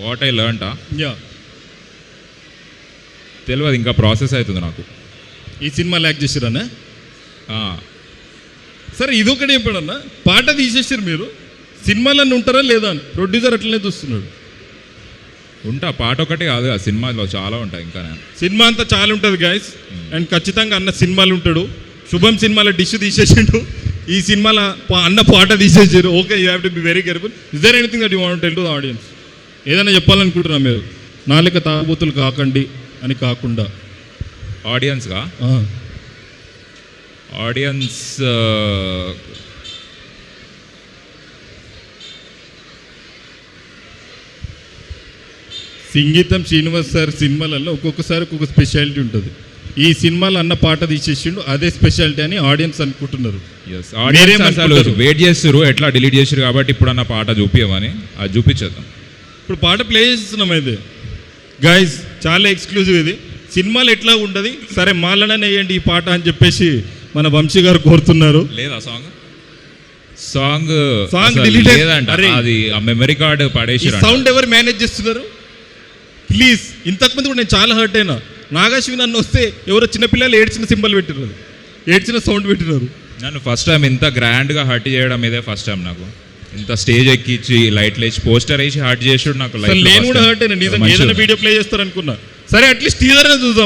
What I learn yeah, తెలియదు, ఇంకా process అవుతుంది నాకు. ఈ సినిమాలో యాక్ట్ చేసిరన్నా? ఆ, సరే ఇదొకటి చెప్పాడన్నా, పాట తీసేసారు మీరు, సినిమాలన్నీ ఉంటారా లేదా అని ప్రొడ్యూసర్ అట్లనే చూస్తున్నాడు. ఉంటా, పాట ఒకటి కాదు, ఆ సినిమాలో చాలా ఉంటాయి. ఇంకా నేను సినిమా అంతా చాలా ఉంటుంది గాయస్, అండ్ ఖచ్చితంగా అన్న సినిమాలు ఉంటాడు. శుభం సినిమాలో డిష్ తీసేసిండు, ఈ సినిమాలో అన్న పాట తీసేసారు. Okay, you have to be very careful. Is there anything that you want tell to the audience? ఏదైనా చెప్పాలనుకుంటున్నా మీరు, నాలుక తాగుబోతులు కాకండి అని కాకుండా ఆడియన్స్గా, ఆడియన్స్ సంగీతం శ్రీనివాస్ సార్ సినిమాలలో ఒక్కొక్కసారి ఒక్కొక్క స్పెషాలిటీ ఉంటుంది. ఈ సినిమాలో అన్న పాట తీసేసిండు, అదే స్పెషాలిటీ అని ఆడియన్స్ అనుకుంటున్నారు. అసలు వెయిట్ చేస్తారు, ఎట్లా డిలీట్ చేసారు కాబట్టి ఇప్పుడు అన్న పాట చూపించమని, అది చూపించేద్దాం. ఇప్పుడు పాట ప్లే చేస్తున్నాం. అయితే గైజ్ చాలా ఎక్స్క్లూజివ్ ఇది, సినిమాలు ఎట్లా ఉంటుంది. సరే మాలనే వేయండి ఈ పాట అని చెప్పేసి మన వంశీ గారు కోరుతున్నారు. లేదా సాంగ్ డిలీట్ లేదంట, అది ఆ మెమరీ కార్డు పడేసి. సౌండ్ ఎవరు మేనేజ్ చేస్తున్నారు ప్లీజ్? ఇంతకుముందు కూడా నేను చాలా హర్ట్ అయినా. నాగశ్విన్ నన్ను వస్తే ఎవరో చిన్నపిల్లలు ఏడ్చిన సింబల్ పెట్టినారు, ఏడ్చిన సౌండ్ పెట్టినారు. నన్ను ఫస్ట్ టైం ఇంత గ్రాండ్గా హర్ట్ చేయడం ఇదే ఫస్ట్ టైం నాకు. ఇంత స్టేజ్ ఎక్కించి లైట్లు వేసి పోస్టర్ వేసి హర్ట్ చేసాడు నాకు. నేను కూడా హర్ట్ అయినా నిజంగా. ఏదైనా వీడియో ప్లే చేస్తారు అనుకున్నా. సరే అట్లీస్ట్ టీజర్ చూద్దాం.